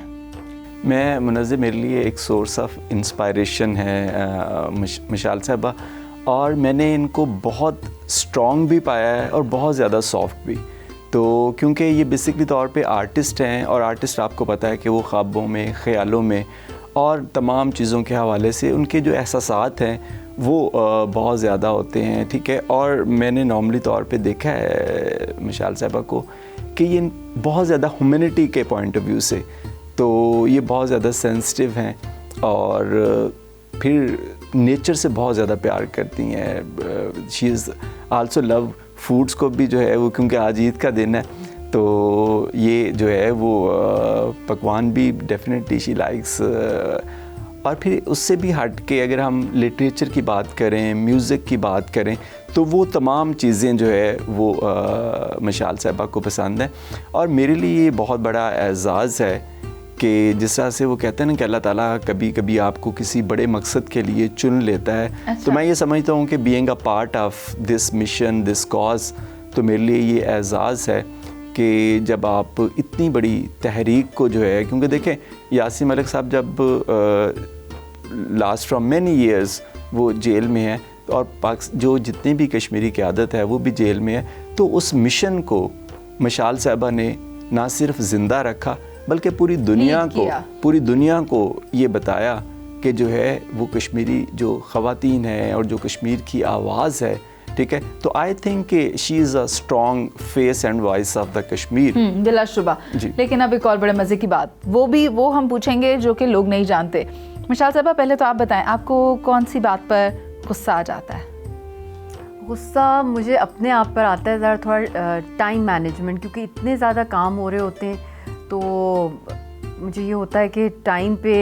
[SPEAKER 5] मैं मुनज़्ज़िया, मेरे लिए एक सोर्स ऑफ इंस्पायरेशन है मशाल साहबा, और मैंने इनको बहुत स्ट्रॉन्ग भी पाया है और बहुत ज़्यादा सॉफ्ट भी। तो क्योंकि ये बेसिकली तौर पे आर्टिस्ट हैं, और आर्टिस्ट आपको पता है कि वो ख्वाबों में, ख़यालों में और तमाम चीज़ों के हवाले से उनके जो एहसासात हैं वो बहुत ज़्यादा होते हैं, ठीक है। और मैंने नॉर्मली तौर पे देखा है मशाल साहबा को कि ये बहुत ज़्यादा ह्यूमैनिटी के पॉइंट ऑफ व्यू से तो ये बहुत ज़्यादा सेंसिटिव हैं, और फिर नेचर से बहुत ज़्यादा प्यार करती हैं। She is also love foods को भी जो है वो, क्योंकि आज ईद का दिन है तो ये जो है वो पकवान भी डेफिनेटली शी लाइक्स। और फिर उससे भी हट के अगर हम लिटरेचर की बात करें, म्यूज़िक की बात करें, तो वो तमाम चीज़ें जो है वो मशाल साहबा को पसंद है। और मेरे लिए ये बहुत बड़ा एज़ाज़ है कि जिस तरह से वो कहते हैं ना कि अल्लाह ताला कभी कभी आपको किसी बड़े मकसद के लिए चुन लेता है।
[SPEAKER 1] अच्छा।
[SPEAKER 5] तो मैं ये समझता हूँ कि being a part of this mission, this cause, तो मेरे लिए ये एज़ाज़ है कि जब आप इतनी बड़ी तहरीक को जो है, क्योंकि देखें यासीन मलिक साहब जब लास्ट फ्रॉम मैनी ईयर्स वो जेल में है, और जो जितनी भी कश्मीरी क़यादत है वो भी जेल में है, तो उस मिशन को मशाल साहबा ने ना सिर्फ ज़िंदा रखा बल्कि पूरी दुनिया को ये बताया कि जो है वो कश्मीरी जो ख़वातीन हैं और जो कश्मीर की आवाज़ है, ठीक है। तो आई थिंक कि she is a strong face and voice of the Kashmir,
[SPEAKER 1] बिलाशुबा। लेकिन अब एक और बड़े मज़े की बात, वो हम पूछेंगे जो कि लोग नहीं जानते। मशाल साहबा, पहले तो आप बताएं, आपको कौन सी बात पर गुस्सा आ जाता है?
[SPEAKER 2] गुस्सा मुझे अपने आप पर आता है ज़रा, थोड़ा टाइम मैनेजमेंट, क्योंकि इतने ज़्यादा काम हो रहे होते हैं तो मुझे ये होता है कि टाइम पे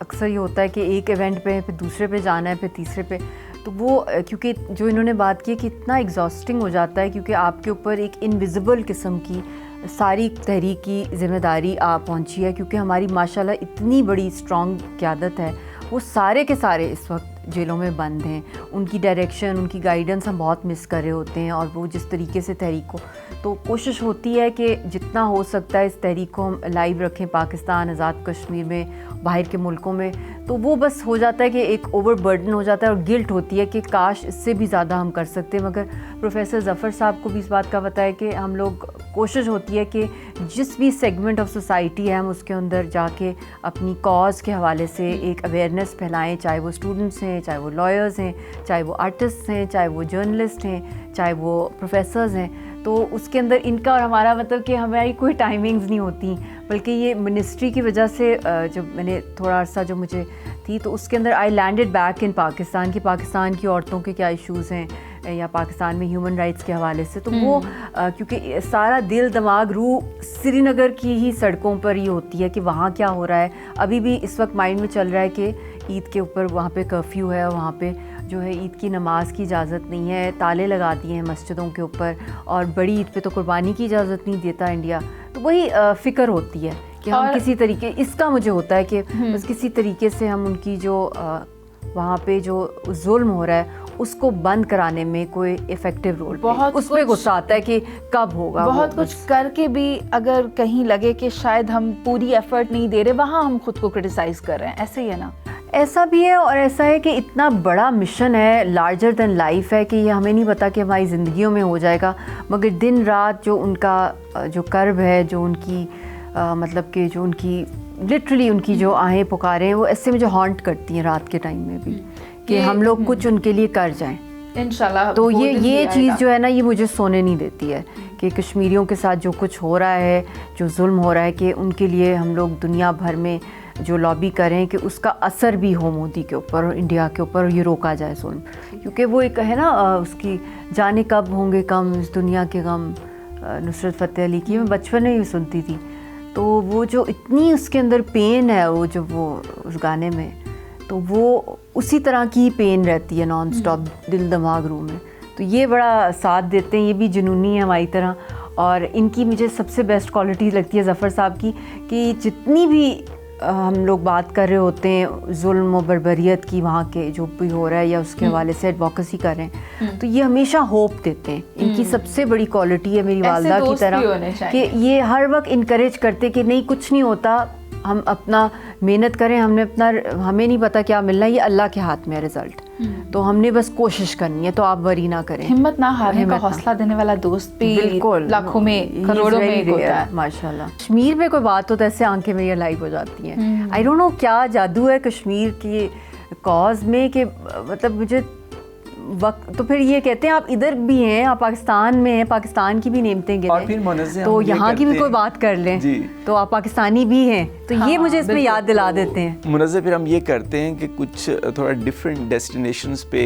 [SPEAKER 2] अक्सर ये होता है कि एक इवेंट पे फिर दूसरे पे जाना है, फिर तीसरे पे, तो वो क्योंकि जो इन्होंने बात की कि इतना एग्जॉस्टिंग हो जाता है, क्योंकि आपके ऊपर एक इनविजिबल किस्म की सारी तहरीक की ज़िम्मेदारी आ पहुंची है, क्योंकि हमारी माशाल्लाह इतनी बड़ी स्ट्रॉन्ग क़यादत है। वो सारे के सारे इस वक्त जेलों में बंद हैं। उनकी डायरेक्शन, उनकी गाइडेंस हम बहुत मिस कर रहे होते हैं, और वो जिस तरीके से तहरीक को, तो कोशिश होती है कि जितना हो सकता है इस तहरीक को हम लाइव रखें पाकिस्तान, आज़ाद कश्मीर में, बाहर के मुल्कों में। तो वो बस हो जाता है कि एक ओवरबर्डन हो जाता है और गिल्ट होती है कि काश इससे भी ज़्यादा हम कर सकते हैं। मगर प्रोफेसर ज़फ़र साहब को भी इस बात का पता है कि हम लोग, कोशिश होती है कि जिस भी सेगमेंट ऑफ सोसाइटी है हम उसके अंदर जाके अपनी कॉज के हवाले से एक अवेयरनेस फैलाएं, चाहे वो स्टूडेंट्स हैं, चाहे वो लॉयर्स हैं, चाहे वो आर्टिस्ट हैं, चाहे वो जर्नलिस्ट हैं, चाहे वो प्रोफेसर्स हैं। तो उसके अंदर इनका और हमारा मतलब कि हमारी कोई टाइमिंग्स नहीं होती, बल्कि ये मिनिस्ट्री की वजह से जब मैंने थोड़ा अर्सा जो मुझे थी तो उसके अंदर I landed back in Pakistan की औरतों के क्या इश्यूज़ हैं या पाकिस्तान में ह्यूमन राइट्स के हवाले से। तो वो क्योंकि सारा दिल दिमाग रूह श्रीनगर की ही सड़कों पर ही होती है कि वहाँ क्या हो रहा है। अभी भी इस वक्त माइंड में चल रहा है कि ईद के ऊपर वहाँ पे कर्फ्यू है, वहाँ पे जो है ईद की नमाज की इजाज़त नहीं है, ताले लगा दिए हैं मस्जिदों के ऊपर, और बड़ी ईद पे तो कुर्बानी की इजाज़त नहीं देता इंडिया। तो वही फ़िक्र होती है कि हम किसी तरीके, इसका मुझे होता है कि बस किसी तरीके से हम उनकी जो वहाँ पे जो जुल्म हो रहा है उसको बंद कराने में कोई इफेक्टिव रोल
[SPEAKER 1] बहुत
[SPEAKER 2] उसमें
[SPEAKER 1] कुछ-
[SPEAKER 2] गुस्सा आता है कि कब होगा
[SPEAKER 1] बहुत
[SPEAKER 2] वो
[SPEAKER 1] कुछ करके भी अगर कहीं लगे कि शायद हम पूरी एफर्ट नहीं दे रहे, वहाँ हम खुद को क्रिटिसाइज कर रहे हैं, ऐसे ही है ना?
[SPEAKER 2] ऐसा भी है और ऐसा है कि इतना बड़ा मिशन है, लार्जर देन लाइफ है, कि ये हमें नहीं पता कि हमारी ज़िंदगियों में हो जाएगा, मगर दिन रात जो उनका जो कर्ब है, जो उनकी मतलब कि जो उनकी लिटरली उनकी जो आहें पुकारें हैं, वो ऐसे मुझे हॉन्ट करती हैं रात के टाइम में भी, कि हम लोग कुछ उनके लिए कर जाएं।
[SPEAKER 1] इंशाल्लाह
[SPEAKER 2] तो
[SPEAKER 1] वो
[SPEAKER 2] ये
[SPEAKER 1] दिन भी
[SPEAKER 2] ये
[SPEAKER 1] आएगा।
[SPEAKER 2] चीज़ जो है ना, ये मुझे सोने नहीं देती है कि कश्मीरियों के साथ जो कुछ हो रहा है, जो जुल्म हो रहा है, कि उनके लिए हम लोग दुनिया भर में जो लॉबी करें कि उसका असर भी हो मोदी के ऊपर और इंडिया के ऊपर, और ये रोका जाए जुल्म। क्योंकि वो एक है ना उसकी जाने कब होंगे कम इस दुनिया के गम, नुसरत फ़तेह अली की मैं बचपन में ही सुनती थी। तो वो जो इतनी उसके अंदर पेन है, वो जो वो उस गाने में, तो वो उसी तरह की पेन रहती है नॉन स्टॉप दिल दिमाग रूह में। तो ये बड़ा साथ देते हैं, ये भी जुनूनी है हमारी तरह। और इनकी मुझे सबसे बेस्ट क्वालिटी लगती है ज़फ़र साहब की, कि जितनी भी हम लोग बात कर रहे होते हैं जुल्म और बर्बरियत की, वहाँ के जो भी हो रहा है या उसके हवाले से एडवोकेसी कर रहे हैं, तो ये हमेशा होप देते हैं। इनकी सबसे बड़ी क्वालिटी है मेरी
[SPEAKER 1] ऐसे
[SPEAKER 2] वालदा की
[SPEAKER 1] दोस्त भी
[SPEAKER 2] तरह,
[SPEAKER 1] होने
[SPEAKER 2] कि
[SPEAKER 1] चाहिए।
[SPEAKER 2] ये हर वक्त इनकरेज करते कि नहीं कुछ नहीं होता, हम अपना मेहनत करें, हमें नहीं पता क्या मिलना है, ये अल्लाह के हाथ में है रिजल्ट, तो हमने बस कोशिश करनी है, तो आप वरी ना करें।
[SPEAKER 1] हिम्मत ना हारने का
[SPEAKER 2] हिम्मत ना।
[SPEAKER 1] हौसला देने वाला दोस्त भी
[SPEAKER 2] बिल्कुल
[SPEAKER 1] लाखों में करोड़ों में एक होता है।
[SPEAKER 2] माशाल्लाह। कश्मीर में कोई बात हो तो ऐसे आंखें मेरी लाइव हो जाती हैं। आई डोंट नो क्या जादू है कश्मीर की कॉज में, कि मतलब मुझे वक्त, तो फिर ये कहते हैं आप इधर भी हैं, आप पाकिस्तान में हैं, पाकिस्तान की भी नेमतें गिने,
[SPEAKER 5] और फिर मुनज़्ज़म
[SPEAKER 2] तो
[SPEAKER 5] हम ये
[SPEAKER 2] यहाँ की भी
[SPEAKER 5] करते
[SPEAKER 2] कोई
[SPEAKER 5] हैं।
[SPEAKER 2] बात कर लें
[SPEAKER 5] जी।
[SPEAKER 2] तो आप पाकिस्तानी भी हैं, तो ये
[SPEAKER 1] हाँ,
[SPEAKER 2] मुझे इसमें
[SPEAKER 1] बिल्कुल।
[SPEAKER 2] याद दिला देते हैं।
[SPEAKER 5] मुनज़्ज़म फिर हम ये करते हैं कि कुछ थोड़ा डिफरेंट डेस्टिनेशंस पे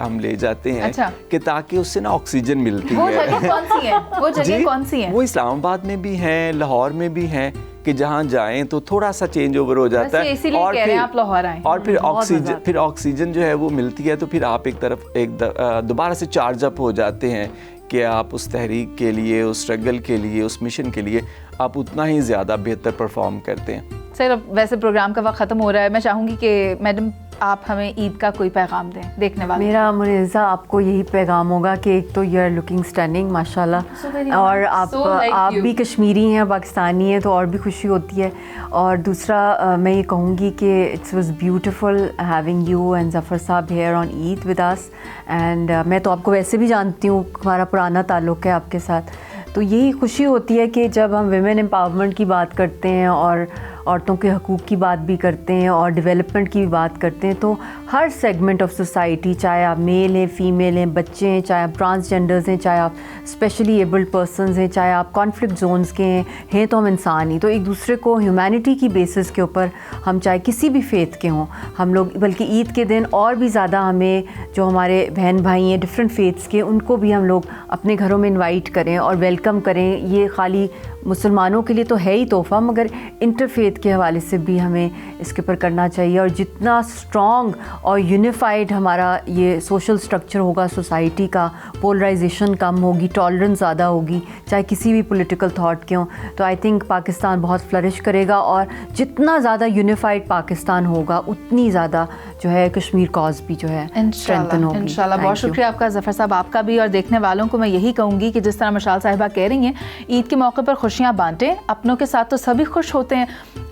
[SPEAKER 5] हम ले जाते हैं,
[SPEAKER 1] अच्छा।
[SPEAKER 5] कि ताकि उससे ना ऑक्सीजन मिलती
[SPEAKER 1] वो
[SPEAKER 5] है।
[SPEAKER 1] जगह कौन सी है? वो जगह
[SPEAKER 5] जी,
[SPEAKER 1] कौन सी है?
[SPEAKER 5] वो इस्लामाबाद में भी हैं, लाहौर में भी हैं, कि जहाँ जाएं तो थोड़ा सा चेंज ओवर हो जाता
[SPEAKER 1] बस ये
[SPEAKER 5] है।
[SPEAKER 1] इसीलिए कह रहे हैं आप लाहौर आएं।
[SPEAKER 5] और फिर
[SPEAKER 2] बहुत मज़ा
[SPEAKER 5] ऑक्सीजन
[SPEAKER 2] आता है।
[SPEAKER 5] फिर ऑक्सीजन जो है वो मिलती है, तो फिर आप एक तरफ दोबारा से चार्ज अप हो जाते हैं, कि आप उस तहरीक के लिए, उस स्ट्रगल के लिए, उस मिशन के लिए आप उतना ही ज़्यादा बेहतर परफॉर्म करते हैं।
[SPEAKER 1] सर अब वैसे प्रोग्राम का वक्त ख़त्म हो रहा है, मैं चाहूँगी कि मैडम आप हमें ईद का कोई पैगाम दें देखने वाले।
[SPEAKER 2] मेरा मुनिज़ा आपको यही पैगाम होगा कि एक तो यू आर लुकिंग स्टनिंग माशाल्लाह,
[SPEAKER 1] So very
[SPEAKER 2] और
[SPEAKER 1] nice. So like
[SPEAKER 2] आप
[SPEAKER 1] you.
[SPEAKER 2] भी कश्मीरी हैं, पाकिस्तानी हैं, तो और भी खुशी होती है। और दूसरा मैं ये कहूँगी कि it's was beautiful having you and Zafar sahab here on Eid with us. And मैं तो आपको वैसे भी जानती हूँ, हमारा पुराना ताल्लुक़ है आपके साथ, तो यही खुशी होती है कि जब हम विमेन एम्पावरमेंट की बात करते हैं और औरतों के हकूक़ की बात भी करते हैं और डेवलपमेंट की भी बात करते हैं, तो हर सेगमेंट ऑफ सोसाइटी, चाहे आप मेल हैं, फ़ीमेल हैं, बच्चे हैं, चाहे आप ट्रांसजेंडर्स हैं, चाहे आप स्पेशली एबल्ड पर्सनस हैं, चाहे आप कॉन्फ्लिक्ट जोन्स के हैं तो हम इंसान ही, तो एक दूसरे को ह्यूमैनिटी की बेसिस के ऊपर हम चाहे किसी भी फेथ के हों हम लोग, बल्कि ईद के दिन और भी ज़्यादा हमें जो हमारे बहन भाई हैं डिफरेंट फेथ्स के, उनको भी हम लोग अपने घरों में इनवाइट करें और वेलकम करें। ये खाली मुसलमानों के लिए तो है ही तोहफ़ा, मगर इंटरफेथ के हवाले से भी हमें इसके ऊपर करना चाहिए। और जितना स्ट्रॉन्ग और यूनिफाइड हमारा ये सोशल स्ट्रक्चर होगा सोसाइटी का, पोलराइजेशन कम होगी, टॉलरेंस ज़्यादा होगी, चाहे किसी भी पॉलिटिकल थॉट के हों, तो आई थिंक पाकिस्तान बहुत फ्लरिश करेगा। और जितना ज़्यादा यूनिफाइड पाकिस्तान होगा उतनी ज़्यादा जो है कश्मीर कॉज भी जो है स्ट्रेंथन होगी।
[SPEAKER 1] इंशाल्लाह। बहुत शुक्रिया आपका ज़फ़र साहब, आपका भी, और देखने वालों को मैं यही कहूँगी कि जिस तरह मशाल साहिबा कह रही हैं, ईद के मौके पर खुशियाँ बांटें, अपनों के साथ तो सभी खुश होते हैं।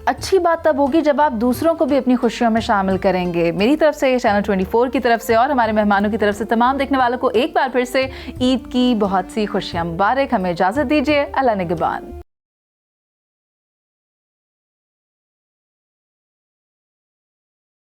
[SPEAKER 1] अच्छी बात तब होगी जब आप दूसरों को भी अपनी खुशियों में शामिल करेंगे। मेरी तरफ से, चैनल 24 की तरफ से और हमारे मेहमानों की तरफ से तमाम देखने वालों को एक बार फिर से ईद की बहुत सी खुशियाँ मुबारक। हमें इजाज़त दीजिए। अल्लाह निगहबान।